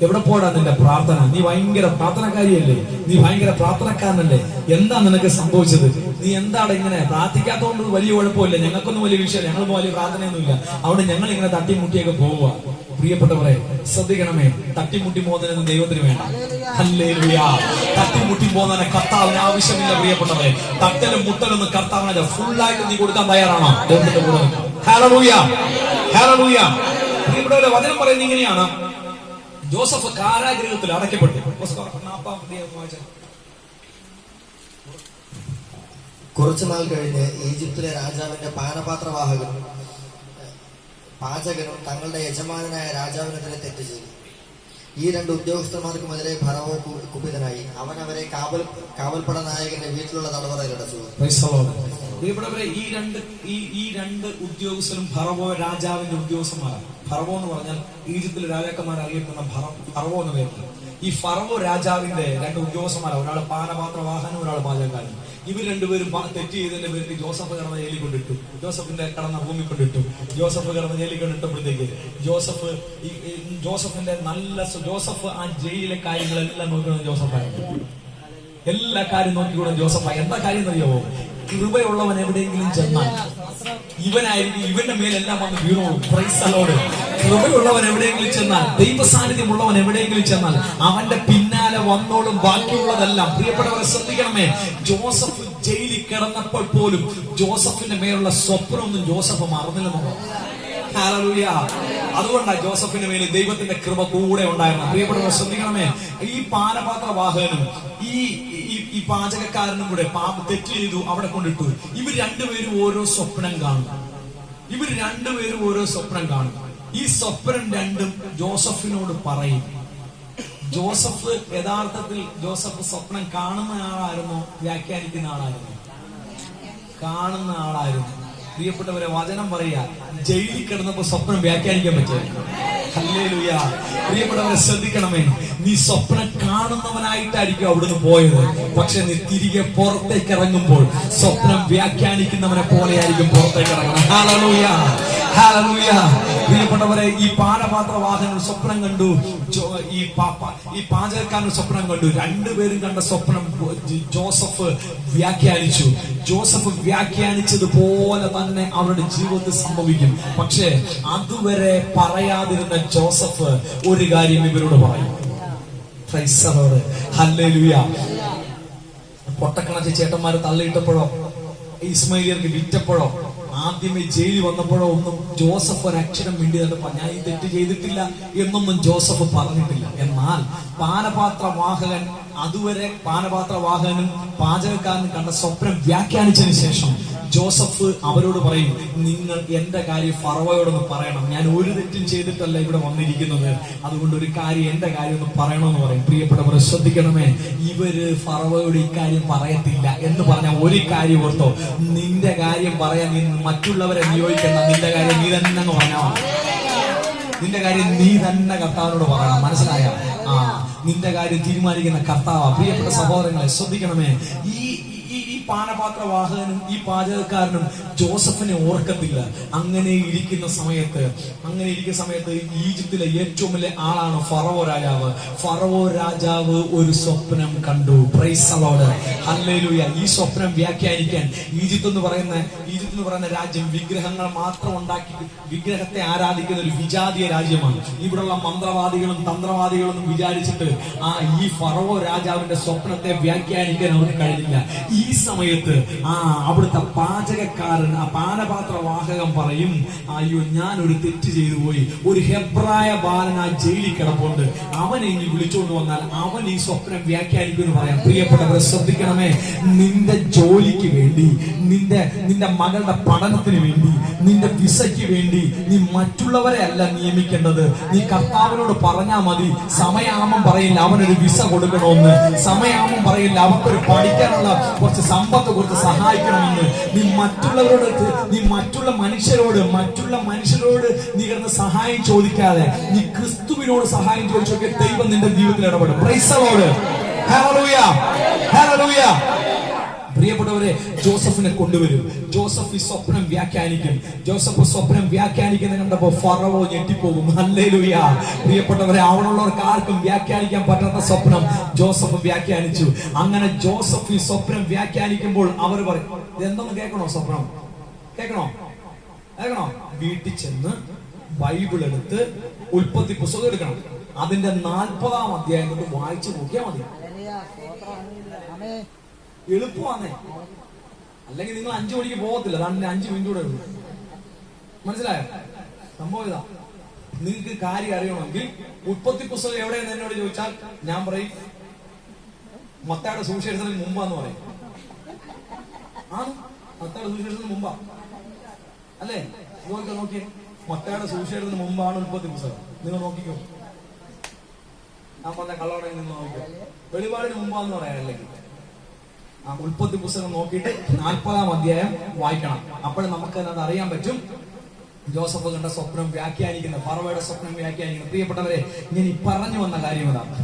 എവിടെ പോയടാ നിന്റെ പ്രാർത്ഥന? നീ ഭയങ്കര പ്രാർത്ഥനക്കാരിയല്ലേ, നീ ഭയങ്കര പ്രാർത്ഥനക്കാരനല്ലേ, എന്താ നിനക്ക് സംഭവിച്ചത്? നീ എന്താണ് ഇങ്ങനെ പ്രാർത്ഥിക്കാത്തതുകൊണ്ട് വലിയ കുഴപ്പമില്ല, ഞങ്ങൾക്കൊന്നും വലിയ വിഷയം, ഞങ്ങൾക്ക് വലിയ പ്രാർത്ഥനയൊന്നുമില്ല, അവിടെ ഞങ്ങൾ ഇങ്ങനെ തട്ടിമുട്ടിയൊക്കെ പോവുക. പ്രിയപ്പെട്ടവരെ ശ്രദ്ധിക്കണമേ, തട്ടിമുട്ടി പോകുന്നതിന് ദൈവത്തിന് വേണ്ട. ഹല്ലേലൂയ. തട്ടിമുട്ടി പോകുന്നതിന് കർത്താവിന് ആവശ്യമില്ല. പ്രിയപ്പെട്ടവരെ, തട്ടലും മുട്ടലൊന്നും കർത്താവിനെ ഫുള്ളായിട്ട് നീ കൊടുക്കാൻ തയ്യാറാണോ? ദൈവത്തിന്റെ കൂടെ. Hallelujah, hallelujah. പ്രിയപ്പെട്ടവരെ, വചനം പറയുന്നത് ഇങ്ങനെയാണ്, ജോസഫ് കാരാഗൃഹത്തിൽ അടയ്ക്കപ്പെട്ടു. കുറച്ചുനാൾ കഴിഞ്ഞ് ഈജിപ്തിലെ രാജാവിന്റെ പാനപാത്രവാഹകനും പാചകനും തങ്ങളുടെ യജമാനായ രാജാവിനെതിരെ തെറ്റ് ചെയ്തു. ഈ 2 ഉദ്യോഗസ്ഥന്മാർക്കുമെതിരെ ഫറവോ കുപിതനായി. അവൻ അവരെ കാവൽപ്പട നായകന്റെ വീട്ടിലുള്ള തടവറയിലടച്ചു. ഈ രണ്ട് ഉദ്യോഗസ്ഥരും ഫറവോ രാജാവിന്റെ ഉദ്യോഗസ്ഥന്മാരാണ്. ഫറവോ എന്ന് പറഞ്ഞാൽ ഈജിപ്തിലെ രാജാക്കന്മാർ അറിയപ്പെടുന്ന ഫറവോ എന്ന പേരിൽ. ഈ ഫറവോ രാജാവിന്റെ രണ്ട് ഉദ്യോഗസ്ഥന്മാരാ, ഒരാൾ പാനപാത്ര വാഹനം, ഒരാൾ പാചകക്കാരൻ. ഇവർ രണ്ടുപേരും തെറ്റ് ചെയ്തതിന്റെ പേർക്ക് ജോസഫ് കടന്ന ജയിലിൽ കൊണ്ടിട്ടു. ജോസഫിന്റെ കടന്ന ഭൂമി കൊണ്ടിട്ടു. ജോസഫ് കടന്ന ജയിലിൽ കൊണ്ടിട്ടപ്പോഴത്തേക്ക് ജോസഫ് ആ ജയിലിലെ കാര്യങ്ങളെല്ലാം നോക്കുന്നത് ജോസഫായിരുന്നു. എല്ലാ കാര്യം നോക്കിക്കൂടെ ജോസഫായി. എന്താ കാര്യം അറിയാവോ? കൃപയുള്ളവൻ എവിടെയെങ്കിലും ചെന്നാൽ ഇവനായിരിക്കും, ഇവന്റെ മേലെല്ലാം വന്ന് വീണു. Price the Lord. കൃപയുള്ളവൻ എവിടെയെങ്കിലും ചെന്നാൽ, ദൈവസാന്നിധ്യമുള്ളവൻ എവിടെയെങ്കിലും ചെന്നാൽ അവന്റെ പിന്നാലെ വന്നോളും ബാക്കിയുള്ളതെല്ലാം. പ്രിയപ്പെട്ടവരെ ശ്രദ്ധിക്കണമേ, ജോസഫ് ജയിലിൽ കിടന്നപ്പോൾ പോലും ജോസഫിന്റെ മേലുള്ള സ്വപ്നമൊന്നും ജോസഫ് മറന്നില്ലെന്നോ. ഹല്ലേലൂയ. അതുകൊണ്ടാ ജോസഫിന്റെ മേലെ ദൈവത്തിന്റെ കൃപ കൂടെ ഉണ്ടായിരുന്നു. പ്രിയപ്പെട്ടവരെ ശ്രദ്ധിക്കണമേ, ഈ പാനപാത്രവാഹകനും ഈ പാചകക്കാരനും കൂടെ തെറ്റ് ചെയ്തു, അവിടെ കൊണ്ടിട്ടു. ഇവർ രണ്ടുപേരും ഓരോ സ്വപ്നം കാണും. ഈ സ്വപ്നം രണ്ടും ജോസഫിനോട് പറയും. ജോസഫ് യഥാർത്ഥത്തിൽ സ്വപ്നം കാണുന്ന ആളായിരുന്നോ വ്യാഖ്യാനിക്കുന്ന ആളായിരുന്നു? കാണുന്ന ആളായിരുന്നു. പ്രിയപ്പെട്ടവരെ, വചനം പറയാ, ജയിലിൽ കിടന്നപ്പോ സ്വപ്നം വ്യാഖ്യാനിക്കാൻ പറ്റും. ഹല്ലേലൂയ. പ്രിയപ്പെട്ടവരെ ശ്രദ്ധിക്കണമേ, നീ സ്വപ്നം കാണുന്നവനായിട്ടായിരിക്കും അവിടുന്ന് പോയത്. പക്ഷെ നീ തിരികെ പുറത്തേക്ക് ഇറങ്ങുമ്പോൾ സ്വപ്നം വ്യാഖ്യാനിക്കുന്നവനെ പോലെയായിരിക്കും പുറത്തേക്ക് ഇറങ്ങണം. Hallelujah, hallelujah. പ്രിയപ്പെട്ടവരെ, ഈ പാനപാത്രവാഹകൻ സ്വപ്നം കണ്ടു, ഈ പാചകക്കാരൻ സ്വപ്നം കണ്ടു. രണ്ടുപേരും കണ്ട സ്വപ്നം ജോസഫ് വ്യാഖ്യാനിച്ചു. ജോസഫ് വ്യാഖ്യാനിച്ചതുപോലെ തന്നെ അവരുടെ ജീവിതത്തിൽ സംഭവിക്കും. പക്ഷേ അതുവരെ പറയാതിരുന്ന ജോസഫ് ഒരു കാര്യം ഇവരോട് പറയും. Price the lord. ഹല്ലേലൂയ. പൊട്ടക്കിണച്ച് ചേട്ടന്മാരെ തള്ളിയിട്ടപ്പോഴോ, ഇസ്മായിലിയർക്ക് വിറ്റപ്പോഴോ, ആദ്യമേ ജയിലിൽ വന്നപ്പോഴോ ഒന്നും ജോസഫ് ഒരക്ഷരം മിണ്ടിയതല്ല. ഞാൻ ഈ തെറ്റ് ചെയ്തിട്ടില്ല എന്നൊന്നും ജോസഫ് പറഞ്ഞിട്ടില്ല. എന്നാൽ പാനപാത്രവാഹകൻ, അതുവരെ പാനപാത്രവാഹകനും പാചകക്കാരനും കണ്ട സ്വപ്നം വ്യാഖ്യാനിച്ചതിന് ശേഷം ജോസഫ് അവരോട് പറയും, നിങ്ങൾ എന്റെ കാര്യം ഫറവോയോടൊന്ന് പറയണം. ഞാൻ ഒരു തെറ്റും ചെയ്തിട്ടല്ല ഇവിടെ വന്നിരിക്കുന്നത്. അതുകൊണ്ട് ഒരു കാര്യം, എന്റെ കാര്യം ഒന്ന് പറയണമെന്ന് പറയും. പ്രിയപ്പെട്ടവരെ ശ്രദ്ധിക്കണമേ, ഇവര് ഫറവോയോട് ഇക്കാര്യം പറയത്തില്ല എന്ന് പറഞ്ഞാൽ ഒരു കാര്യം ഓർത്തോ, നിന്റെ കാര്യം പറയാൻ നീ മറ്റുള്ളവരെ നിയോഗിക്കണ്ട. നിന്റെ കാര്യം നീ തന്നെ പറഞ്ഞാൽ മതി. നിന്റെ കാര്യം നീ തന്നെ കർത്താവിനോട് പറയണം. മനസ്സിലായ? നിന്റെ കാര്യം തീരുമാനിക്കുന്ന കർത്താവാ. പ്രിയപ്പെട്ട സഹോദരങ്ങളെ ശ്രദ്ധിക്കണമേ, ഈ പാനപാത്രവാഹകനും ഈ പാചകക്കാരനും ജോസഫിനെ ഓർക്കത്തില്ല. അങ്ങനെ ഇരിക്കുന്ന സമയത്ത് ഈജിപ്തിലെ ഏറ്റവും വലിയ ആളാണ് ഫറവോ രാജാവ്. ഫറവോ രാജാവ് ഒരു സ്വപ്നം കണ്ടു. Price the lord. ഹല്ലേലൂയ. ഈ സ്വപ്നം വ്യാഖ്യാനിക്കാൻ ഈജിപ്ത് എന്ന് പറയുന്ന രാജ്യം വിഗ്രഹങ്ങൾ മാത്രം ഉണ്ടാക്കി വിഗ്രഹത്തെ ആരാധിക്കുന്ന ഒരു വിജാതീയ രാജ്യമാണ്. ഇവിടെയുള്ള മന്ത്രവാദികളും തന്ത്രവാദികളും വിചാരിച്ചിട്ട് ഈ ഫറവോ രാജാവിന്റെ സ്വപ്നത്തെ വ്യാഖ്യാനിക്കാൻ അവർക്ക് കഴിഞ്ഞില്ല. ഈ സമയത്ത് അവിടുത്തെ പാചകക്കാരൻ, ആ പാനപാത്രവാഹകൻ പറയും, അയ്യോ ഞാൻ ഒരു തെറ്റ് ചെയ്തു പോയി. ഒരു ഹെബ്രായ ബാലൻ ആ ജയിലിൽ കിടപ്പുണ്ട്. അവനെ ഇനി വിളിച്ചുകൊണ്ട് വന്നാൽ അവൻ ഈ സ്വപ്നം വ്യാഖ്യാനിക്കുമെന്ന് പറയാം. പ്രിയപ്പെട്ടവരെ ശ്രദ്ധിക്കണമേ, നിന്റെ ജോലിക്ക് വേണ്ടി, നിന്റെ മകളുടെ പഠനത്തിന് വേണ്ടി, നിന്റെ വിസയ്ക്ക് വേണ്ടി നീ മറ്റുള്ളവരെ അല്ല നിയമിക്കേണ്ടത്. നീ കർത്താവിനോട് പറഞ്ഞാൽ മതി. സമയാമം പറയില്ല അവനൊരു വിസ കൊടുക്കണമെന്ന്, സമയാമം പറയില്ല അവർക്കൊരു പഠിക്കാനുള്ള കുറച്ച് സമ്പത്ത് കൊടുത്ത് സഹായിക്കണമെന്ന്. നീ മറ്റുള്ള മനുഷ്യരോട് നീ കിടന്ന് സഹായം ചോദിക്കാതെ നീ ക്രിസ്തുവിനോട് സഹായം ചോദിച്ചൊക്കെ ദൈവം നിന്റെ ജീവിതത്തിൽ ഇടപെടും. Price the lord. Hallelujah, hallelujah. പ്രിയപ്പെട്ടവരെ, ജോസഫിനെ കൊണ്ടുവരും. ജോസഫ് ഈ സ്വപ്നം വ്യാഖ്യാനിക്കും. ജോസഫ് സ്വപ്നം വ്യാഖ്യാനിക്കുന്നത് കണ്ടപ്പോ ഫറവോ ഞെട്ടിപ്പോകും. ഹല്ലേലൂയ. പ്രിയപ്പെട്ടവരെ, അവിടെയുള്ളവർക്ക് ആർക്കും വ്യാഖ്യാനിക്കാൻ പറ്റാത്ത സ്വപ്നം ജോസഫ് വ്യാഖ്യാനിച്ചു. അങ്ങനെ ജോസഫ് ഈ സ്വപ്നം വ്യാഖ്യാനിക്കുമ്പോൾ അവർ പറയും, ഇതെന്തൊന്ന് കേൾക്കണോ? സ്വപ്നം കേൾക്കണോ? വീട്ടിൽ ചെന്ന് ബൈബിൾ എടുത്ത് ഉൽപ്പത്തി പുസ്തകം എടുക്കണം. അതിന്റെ 40-ാം അധ്യായം കൊണ്ട് വായിച്ചു നോക്കിയാൽ മതി. എളുപ്പമാണേ. അല്ലെങ്കിൽ നിങ്ങൾ 5 മണിക്ക് പോകത്തില്ല. അതാണ് 5 മിനിറ്റ് കൂടെ ഉള്ളൂ. മനസ്സിലായോ സംഭവം? ഇതാ, നിങ്ങൾക്ക് കാര്യം അറിയണമെങ്കിൽ ഉൽപ്പത്തി പുസ്തകം എവിടെയെന്ന് എന്നോട് ചോദിച്ചാൽ ഞാൻ പറയും മത്തായിയുടെ സുവിശേഷത്തിന് മുമ്പാന്ന് പറയും. മത്തായിയുടെ സുവിശേഷത്തിന് മുമ്പാ അല്ലേ? നോക്കിയേ, മത്തായിയുടെ സുവിശേഷത്തിന് മുമ്പാണ് ഉൽപ്പത്തി പുസ്തകം. നിങ്ങൾ നോക്കിക്കോ. ഞാൻ പറഞ്ഞ കള്ളവടയിൽ നിന്ന് നോക്കിക്കോ. വെളിപാടിന് മുമ്പാന്ന് പറയാം. അല്ലെങ്കിൽ ഉൽപ്പത്തി പുസ്തകം നോക്കിയിട്ട് 40-ാം അധ്യായം വായിക്കണം. അപ്പോഴും നമുക്ക് അത് അറിയാൻ പറ്റും. ജോസഫ് കണ്ട സ്വപ്നം വ്യാഖ്യാനിക്കുന്ന, ഫറവോയുടെ സ്വപ്നം വ്യാഖ്യാനിക്കുന്ന. പ്രിയപ്പെട്ടവരെ, ഞാൻ ഈ പറഞ്ഞു വന്ന കാര്യം ഇതാണ്.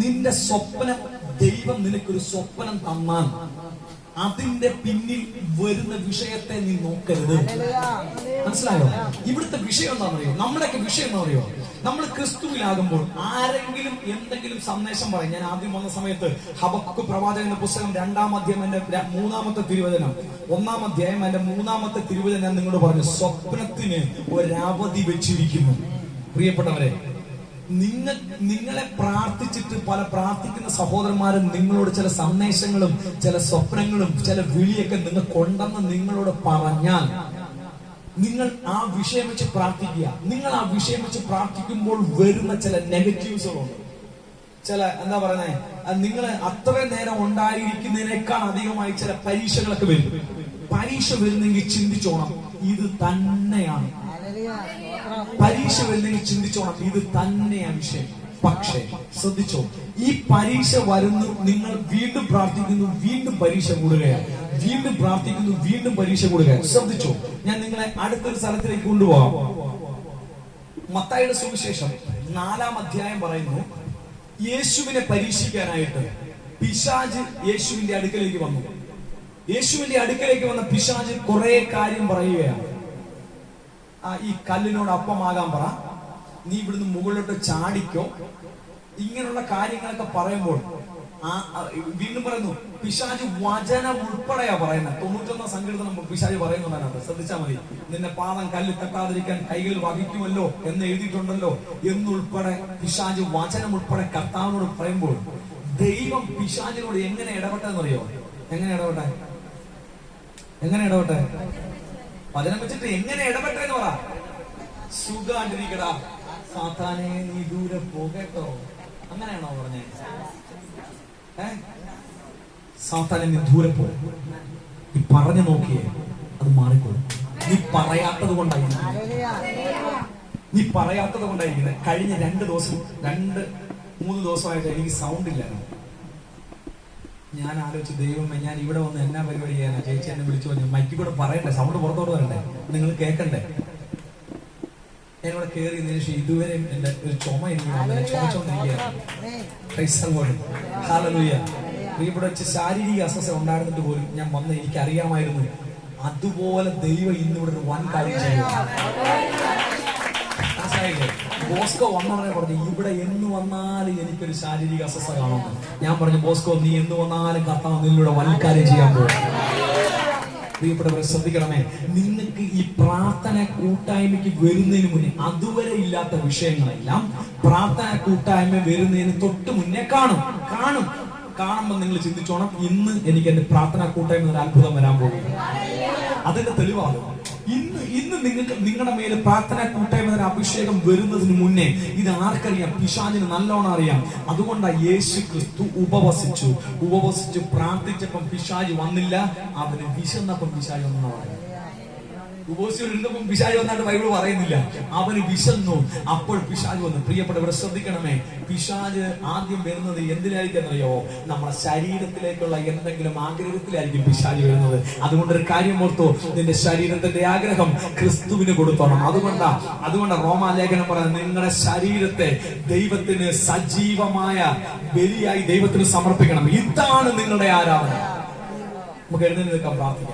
നിന്റെ സ്വപ്നം, ദൈവം നിനക്കൊരു സ്വപ്നം തന്നാൽ അതിന്റെ പിന്നിൽ വരുന്ന വിഷയത്തെ നീ നോക്കരുത്. മനസ്സിലായോ? ഇവിടുത്തെ വിഷയം എന്താണെന്നറിയോ? നമ്മുടെയൊക്കെ വിഷയം എന്താ അറിയോ? നമ്മൾ ക്രിസ്തുവിലാകുമ്പോൾ ആരെങ്കിലും എന്തെങ്കിലും സന്ദേശം പറയും. ഞാൻ ആദ്യം വന്ന സമയത്ത് ഹബക്കൂക്ക് പ്രവാചകന്റെ പുസ്തകം 2-ാം അധ്യായം എന്റെ 3-ാമത്തെ തിരുവചനം, 1-ാം അധ്യായം എന്റെ 3-ാമത്തെ തിരുവചനം ഞാൻ നിങ്ങളോട് പറഞ്ഞു, സ്വപ്നത്തിന് ഒരവധി വെച്ചിരിക്കുന്നു. പ്രിയപ്പെട്ടവരെ, നിങ്ങളെ പ്രാർത്ഥിച്ചിട്ട് പല പ്രാർത്ഥിക്കുന്ന സഹോദരന്മാരും നിങ്ങളോട് ചില സന്ദേശങ്ങളും ചില സ്വപ്നങ്ങളും ചില വിളിയൊക്കെ നിങ്ങൾ കൊണ്ടെന്ന് നിങ്ങളോട് പറഞ്ഞാൽ നിങ്ങൾ ആ വിഷയം വെച്ച് പ്രാർത്ഥിക്കുക. നിങ്ങൾ ആ വിഷയം വെച്ച് പ്രാർത്ഥിക്കുമ്പോൾ വരുന്ന ചില നെഗറ്റീവ്സുകളുണ്ട്. ചില എന്താ പറയുന്നത്, നിങ്ങൾ അത്രയും നേരം ഉണ്ടായിരിക്കുന്നതിനേക്കാൾ അധികമായി ചില പരീക്ഷകളൊക്കെ വരും. പരീക്ഷ വരുന്നെങ്കിൽ ചിന്തിച്ചോണം, ഇത് തന്നെയാണ്. പരീക്ഷ വരുന്നെങ്കിൽ ചിന്തിച്ചോണം, ഇത് തന്നെയാണ് വിഷയം. പക്ഷേ ശ്രദ്ധിച്ചോ, ഈ പരീക്ഷ വരുന്നു, നിങ്ങൾ വീണ്ടും പ്രാർത്ഥിക്കുന്നു, വീണ്ടും പരീക്ഷ കൂടുകയാണ്, വീണ്ടും പ്രാർത്ഥിക്കുന്നു, വീണ്ടും പരീക്ഷ കൂടുകയാണ്. ശ്രദ്ധിച്ചോ, ഞാൻ നിങ്ങളെ അടുത്തൊരു സ്ഥലത്തിലേക്ക് കൊണ്ടുപോകാം. മത്തായിയുടെ സുവിശേഷം 4-ാം അധ്യായം പറയുന്നു, യേശുവിനെ പരീക്ഷിക്കാനായിട്ട് പിശാച് യേശുവിന്റെ അടുക്കലേക്ക് വന്നു. യേശുവിന്റെ അടുക്കലേക്ക് വന്ന പിശാച് കുറെ കാര്യം പറയുകയാണ്. ഈ കല്ലിനോട് അപ്പമാകാൻ പറ, നീ ഇവിടുന്ന് മുകളിലോട്ട് ചാടിക്കോ, ഇങ്ങനെയുള്ള കാര്യങ്ങളൊക്കെ പറയുമ്പോൾ വീണ്ടും പറയുന്നു, പിശാച് വചനം ഉൾപ്പെടെയാ പറയുന്നത്. 91 സങ്കീർത്തനം പിശാച് പറയുന്നുണ്ടായിരുന്നു, ശ്രദ്ധിച്ചാൽ മതി. നിന്നെ പാദം കല്ലിൽ തട്ടാതിരിക്കാൻ കൈകൾ വഹിക്കുമല്ലോ എന്ന് എഴുതിയിട്ടുണ്ടല്ലോ എന്നുൾപ്പെടെ പിശാച് വചനം ഉൾപ്പെടെ കർത്താവിനോട് പറയുമ്പോൾ ദൈവം പിശാചിനോട് എങ്ങനെ ഇടപെട്ടെന്നറിയോ? എങ്ങനെ ഇടപെട്ടെ? വചനം വെച്ചിട്ട് എങ്ങനെ ഇടപെട്ടെന്ന് പറ. സുഖാണ്ടിരിക്കടാ സാത്താനെ, നീ ദൂരെ പോകട്ടോ, അങ്ങനെയാണോ പറഞ്ഞേ? സാത്താനെ നീ ദൂരെ പോ, നീ പറഞ്ഞു നോക്കിയേ, അത് മാറിക്കോളും. നീ പറയാത്തത് കൊണ്ടായിരിക്കുന്നത്. കഴിഞ്ഞ 2-3 ദിവസമായിട്ട് എനിക്ക് സൗണ്ട് ഇല്ലായിരുന്നു. ഞാൻ ആലോചിച്ചു, ദൈവമേ, ഞാൻ ഇവിടെ വന്ന് എന്നാ പരിപാടി ചെയ്യാനാ? ചേച്ചി എന്നെ വിളിച്ചു പറഞ്ഞു, മൈക്കിൽ കൂടെ പറയണ്ടേ, സൗണ്ട് പുറത്തോട്ട് വരണ്ടേ, നിങ്ങൾ കേൾക്കണ്ടേ? ഞാനിവിടെ കയറി ശേഷം ഇതുവരെ എന്റെ ഒരു ചുമ എനിക്ക് ചുമച്ചോണ്ടിരിക്കുകയാണ്. ഇവിടെ വെച്ച് ശാരീരിക അസ്വസ്ഥ ഉണ്ടായിരുന്നിട്ട് പോലും ഞാൻ വന്ന് എനിക്കറിയാമായിരുന്നു അതുപോലെ ദൈവം ഇന്നിവിടെ ഒരു വൻ കാര്യം ചെയ്യുക. മനസ്സിലായില്ലേ? ബോസ്കോ വന്നവരെ പറഞ്ഞു, ഇവിടെ എന്ന് വന്നാലും എനിക്കൊരു ശാരീരിക അസ്വസ്ഥ കാണുന്നു. ഞാൻ പറഞ്ഞു, ബോസ്കോ, നീ എന്ന് വന്നാലും കർത്താവ് നിന്നിലൂടെ വൻ കാര്യം ചെയ്യാൻ പോകും. പ്രിയപ്പെട്ടവരെ ശ്രദ്ധിക്കണമേ, നിങ്ങൾക്ക് ഈ പ്രാർത്ഥന കൂട്ടായ്മയ്ക്ക് വരുന്നതിന് മുന്നേ അതുവരെ ഇല്ലാത്ത വിഷയങ്ങളെല്ലാം പ്രാർത്ഥന കൂട്ടായ്മ വരുന്നതിന് തൊട്ട് മുന്നേ കാണുമ്പോൾ നിങ്ങൾ ചിന്തിച്ചോണം, ഇന്ന് എനിക്ക് എന്റെ പ്രാർത്ഥന കൂട്ടായ്മ ഒരു അത്ഭുതം വരാൻ പോകും. അതിന്റെ തെളിവാണ് ഇന്ന് നിങ്ങൾക്ക് നിങ്ങളുടെ മേലെ പ്രാർത്ഥന കൂട്ടായ്മ അഭിഷേകം വരുന്നതിന് മുന്നേ ഇത് ആർക്കറിയാം? പിശാചിന് നല്ലോണം അറിയാം. അതുകൊണ്ടാണ് യേശു ക്രിസ്തു ഉപവസിച്ചു പ്രാർത്ഥിച്ചപ്പം പിശാച് വന്നില്ല. അവന് വിശന്നപ്പം പിശാച് വന്നെന്ന് പറയാം. ഉപവസിച്ചിരുന്നപ്പം പിശാച് വന്നായിട്ട് ബൈബിൾ പറയുന്നില്ല. അവന് വിശന്നു, അപ്പോൾ പിശാച് വന്നു. പ്രിയപ്പെട്ടവരെ ശ്രദ്ധിക്കണമേ, പിശാച് ആദ്യം വരുന്നത് എന്തിനായിരിക്കും അറിയോ? നമ്മുടെ ശരീരത്തിലേക്കുള്ള എന്തെങ്കിലും ആഗ്രഹത്തിലായിരിക്കും പിശാച് വരുന്നത്. അതുകൊണ്ടൊരു കാര്യം ഓർത്തു, നിന്റെ ശരീരത്തിന്റെ ആഗ്രഹം ക്രിസ്തുവിന് കൊടുത്തോണം. അതുകൊണ്ടാ റോമാലേഖനം പറയുന്നത്, നിങ്ങളുടെ ശരീരത്തെ ദൈവത്തിന് സജീവമായ ബലിയായി ദൈവത്തിന് സമർപ്പിക്കണം. ഇതാണ് നിങ്ങളുടെ ആരാധന. നമുക്ക് എഴുന്നേറ്റ് നിൽക്കാം, പ്രാർത്ഥിക്കാം.